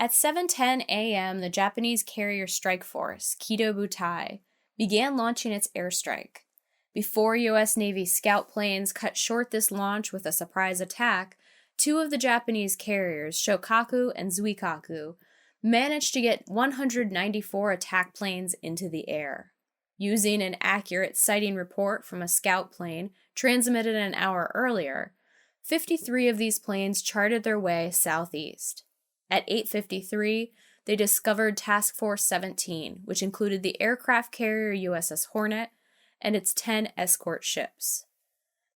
At 7:10 a.m., the Japanese carrier strike force, Kido Butai, began launching its airstrike. Before U.S. Navy scout planes cut short this launch with a surprise attack, two of the Japanese carriers, Shokaku and Zuikaku, managed to get 194 attack planes into the air. Using an accurate sighting report from a scout plane transmitted an hour earlier, 53 of these planes charted their way southeast. At 8:53, they discovered Task Force 17, which included the aircraft carrier USS Hornet and its 10 escort ships.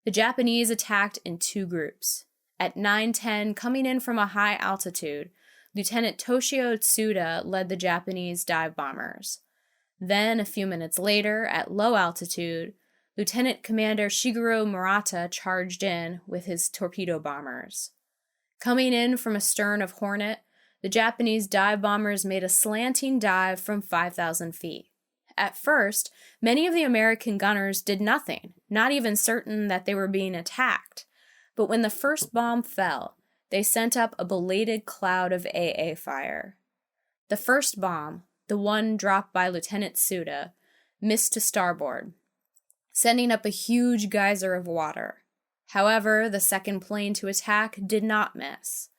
The Japanese attacked in two groups. At 9:10, coming in from a high altitude, Lieutenant Toshio Tsuda led the Japanese dive bombers. Then, a few minutes later, at low altitude, Lieutenant Commander Shigeru Murata charged in with his torpedo bombers. Coming in from astern of Hornet, the Japanese dive bombers made a slanting dive from 5,000 feet. At first, many of the American gunners did nothing, not even certain that they were being attacked. But when the first bomb fell, they sent up a belated cloud of AA fire. The first bomb, the one dropped by Lieutenant Tsuda, missed to starboard, sending up a huge geyser of water. However, the second plane to attack did not miss.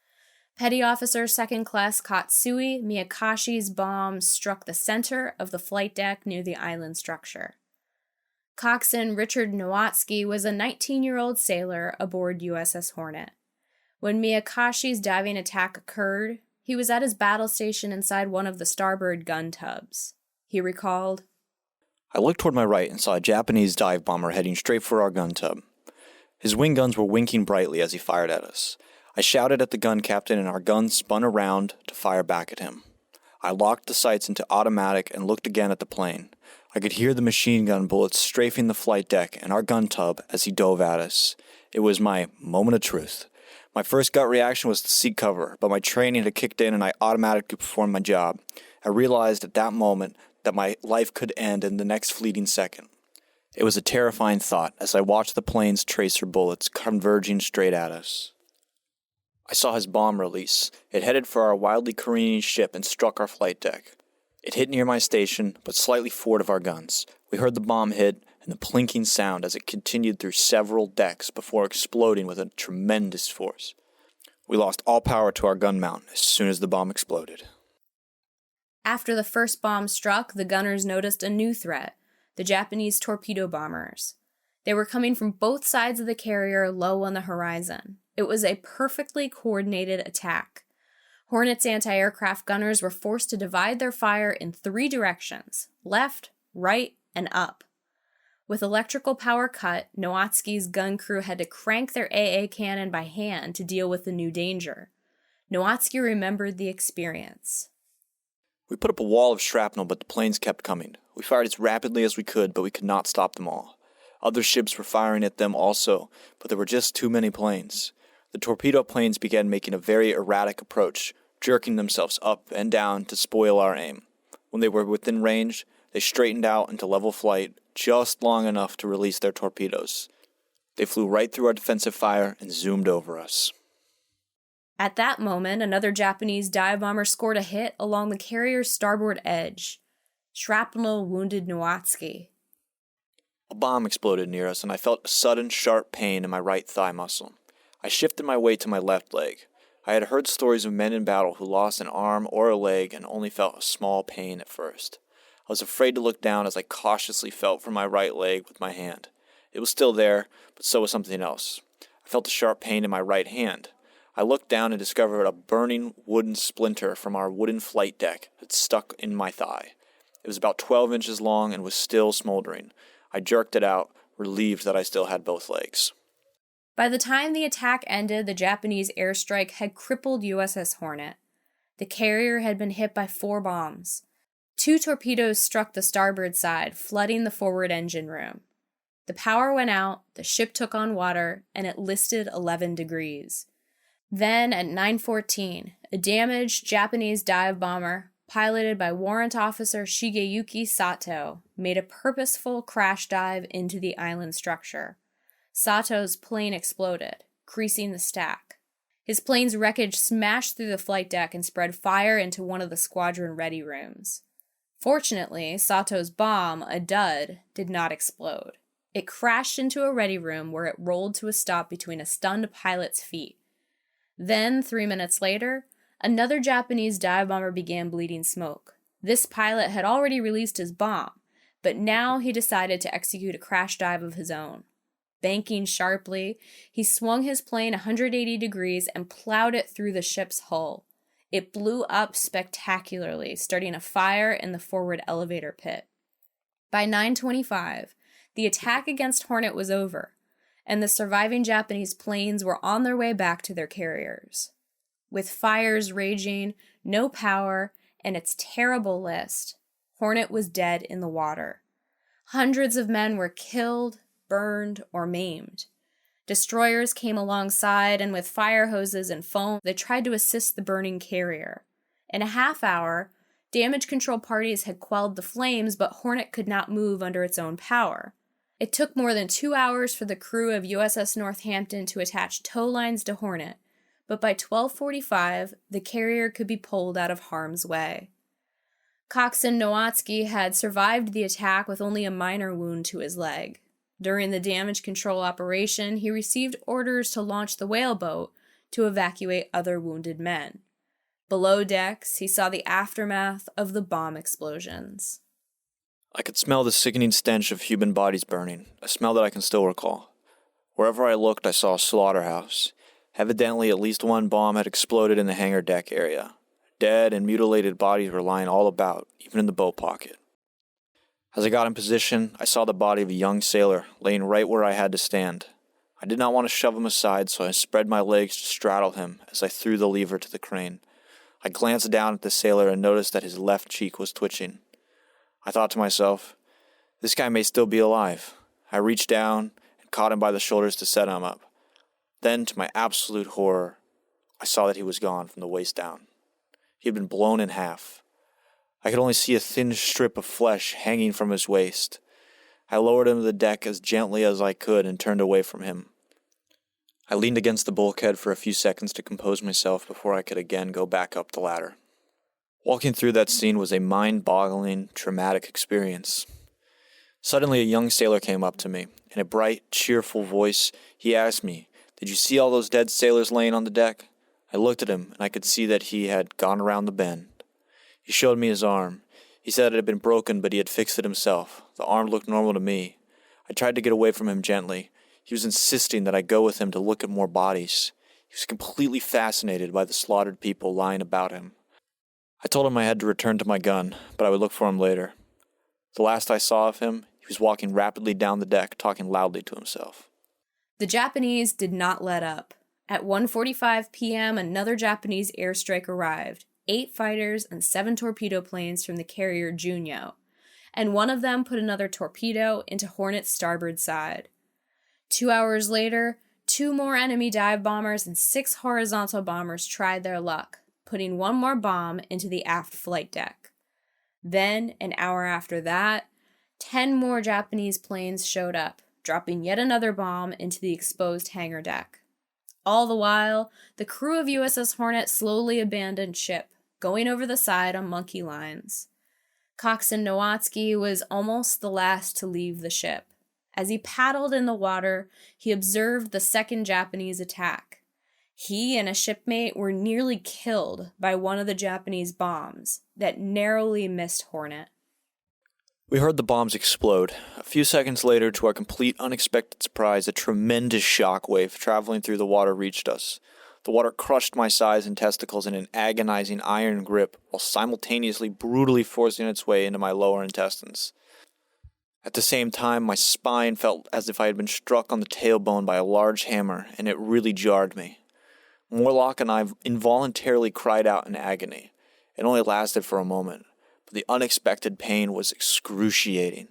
Petty Officer Second Class Katsui Miyakashi's bomb struck the center of the flight deck near the island structure. Coxswain Richard Nowatzki was a 19-year-old sailor aboard USS Hornet. When Miyakashi's diving attack occurred, he was at his battle station inside one of the starboard gun tubs. He recalled, "I looked toward my right and saw a Japanese dive bomber heading straight for our gun tub. His wing guns were winking brightly as he fired at us. I shouted at the gun captain and our guns spun around to fire back at him. I locked the sights into automatic and looked again at the plane. I could hear the machine gun bullets strafing the flight deck and our gun tub as he dove at us. It was my moment of truth. My first gut reaction was to seek cover, but my training had kicked in and I automatically performed my job. I realized at that moment that my life could end in the next fleeting second. It was a terrifying thought as I watched the plane's tracer bullets converging straight at us. I saw his bomb release. It headed for our wildly careening ship and struck our flight deck. It hit near my station, but slightly forward of our guns. We heard the bomb hit and the plinking sound as it continued through several decks before exploding with a tremendous force. We lost all power to our gun mount as soon as the bomb exploded." After the first bomb struck, the gunners noticed a new threat, the Japanese torpedo bombers. They were coming from both sides of the carrier low on the horizon. It was a perfectly coordinated attack. Hornet's anti-aircraft gunners were forced to divide their fire in three directions: left, right, and up. With electrical power cut, Nowatzki's gun crew had to crank their AA cannon by hand to deal with the new danger. Nowatzki remembered the experience. "We put up a wall of shrapnel, but the planes kept coming. We fired as rapidly as we could, but we could not stop them all. Other ships were firing at them also, but there were just too many planes. The torpedo planes began making a very erratic approach, jerking themselves up and down to spoil our aim. When they were within range, they straightened out into level flight just long enough to release their torpedoes. They flew right through our defensive fire and zoomed over us." At that moment, another Japanese dive bomber scored a hit along the carrier's starboard edge. Shrapnel wounded Nowatzki. A bomb exploded near us, and I felt a sudden, sharp pain in my right thigh muscle. I shifted my weight to my left leg. I had heard stories of men in battle who lost an arm or a leg and only felt a small pain at first. I was afraid to look down as I cautiously felt for my right leg with my hand. It was still there, but so was something else. I felt a sharp pain in my right hand. I looked down and discovered a burning wooden splinter from our wooden flight deck that stuck in my thigh. It was about 12 inches long and was still smoldering. I jerked it out, relieved that I still had both legs. By the time the attack ended, the Japanese airstrike had crippled USS Hornet. The carrier had been hit by 4 bombs. 2 torpedoes struck the starboard side, flooding the forward engine room. The power went out, the ship took on water, and it listed 11 degrees. Then, at 9:14, a damaged Japanese dive bomber, piloted by Warrant Officer Shigeyuki Sato, made a purposeful crash dive into the island structure. Sato's plane exploded, creasing the stack. His plane's wreckage smashed through the flight deck and spread fire into one of the squadron ready rooms. Fortunately, Sato's bomb, a dud, did not explode. It crashed into a ready room where it rolled to a stop between a stunned pilot's feet. Then, 3 minutes later, another Japanese dive bomber began bleeding smoke. This pilot had already released his bomb, but now he decided to execute a crash dive of his own. Banking sharply, he swung his plane 180 degrees and plowed it through the ship's hull. It blew up spectacularly, starting a fire in the forward elevator pit. By 9:25, the attack against Hornet was over, and the surviving Japanese planes were on their way back to their carriers. With fires raging, no power, and its terrible list, Hornet was dead in the water. Hundreds of men were killed, burned, or maimed. Destroyers came alongside, and with fire hoses and foam, they tried to assist the burning carrier. In a half hour, damage control parties had quelled the flames, but Hornet could not move under its own power. It took more than 2 hours for the crew of USS Northampton to attach tow lines to Hornet, but by 12:45, the carrier could be pulled out of harm's way. Coxswain Nowatzki had survived the attack with only a minor wound to his leg. During the damage control operation, he received orders to launch the whaleboat to evacuate other wounded men. Below decks, he saw the aftermath of the bomb explosions. I could smell the sickening stench of human bodies burning, a smell that I can still recall. Wherever I looked, I saw a slaughterhouse. Evidently, at least one bomb had exploded in the hangar deck area. Dead and mutilated bodies were lying all about, even in the boat pocket. As I got in position, I saw the body of a young sailor laying right where I had to stand. I did not want to shove him aside, so I spread my legs to straddle him as I threw the lever to the crane. I glanced down at the sailor and noticed that his left cheek was twitching. I thought to myself, this guy may still be alive. I reached down and caught him by the shoulders to set him up. Then, to my absolute horror, I saw that he was gone from the waist down. He had been blown in half. I could only see a thin strip of flesh hanging from his waist. I lowered him to the deck as gently as I could and turned away from him. I leaned against the bulkhead for a few seconds to compose myself before I could again go back up the ladder. Walking through that scene was a mind-boggling, traumatic experience. Suddenly, a young sailor came up to me. In a bright, cheerful voice, he asked me, "Did you see all those dead sailors laying on the deck?" I looked at him, and I could see that he had gone around the bend. He showed me his arm. He said it had been broken, but he had fixed it himself. The arm looked normal to me. I tried to get away from him gently. He was insisting that I go with him to look at more bodies. He was completely fascinated by the slaughtered people lying about him. I told him I had to return to my gun, but I would look for him later. The last I saw of him, he was walking rapidly down the deck, talking loudly to himself. The Japanese did not let up. At 1:45 p.m., another Japanese airstrike arrived, 8 fighters and 7 torpedo planes from the carrier Junyo, and one of them put another torpedo into Hornet's starboard side. 2 hours later, 2 more enemy dive bombers and 6 horizontal bombers tried their luck, putting one more bomb into the aft flight deck. Then, an hour after that, 10 more Japanese planes showed up, dropping yet another bomb into the exposed hangar deck. All the while, the crew of USS Hornet slowly abandoned ship, going over the side on monkey lines. Coxswain Nowatzki was almost the last to leave the ship. As he paddled in the water, he observed the second Japanese attack. He and a shipmate were nearly killed by one of the Japanese bombs that narrowly missed Hornet. We heard the bombs explode. A few seconds later, to our complete unexpected surprise, a tremendous shockwave traveling through the water reached us. The water crushed my sides and testicles in an agonizing iron grip, while simultaneously brutally forcing its way into my lower intestines. At the same time, my spine felt as if I had been struck on the tailbone by a large hammer, and it really jarred me. Morlock and I involuntarily cried out in agony. It only lasted for a moment, but the unexpected pain was excruciating.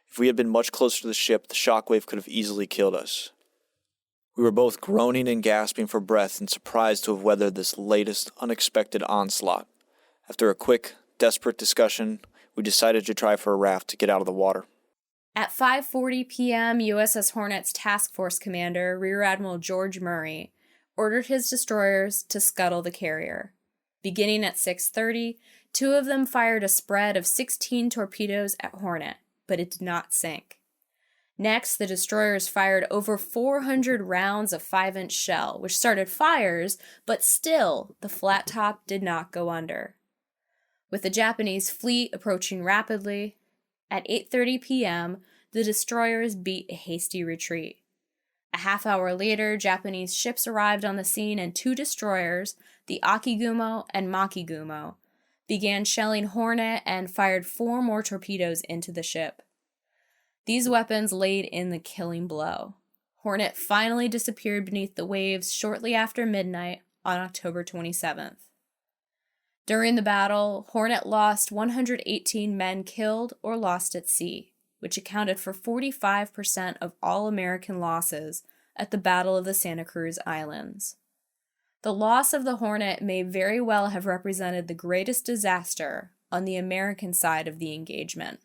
If we had been much closer to the ship, the shockwave could have easily killed us. We were both groaning and gasping for breath and surprised to have weathered this latest unexpected onslaught. After a quick, desperate discussion, we decided to try for a raft to get out of the water. At 5:40 p.m., USS Hornet's task force commander, Rear Admiral George Murray, ordered his destroyers to scuttle the carrier. Beginning at 6:30, 2 of them fired a spread of 16 torpedoes at Hornet, but it did not sink. Next, the destroyers fired over 400 rounds of 5-inch shell, which started fires, but still, the flat top did not go under. With the Japanese fleet approaching rapidly, at 8:30 p.m., the destroyers beat a hasty retreat. A half hour later, Japanese ships arrived on the scene and 2 destroyers, the Akigumo and Makigumo, began shelling Hornet and fired 4 more torpedoes into the ship. These weapons laid in the killing blow. Hornet finally disappeared beneath the waves shortly after midnight on October 27th. During the battle, Hornet lost 118 men killed or lost at sea, which accounted for 45% of all American losses at the Battle of the Santa Cruz Islands. The loss of the Hornet may very well have represented the greatest disaster on the American side of the engagement.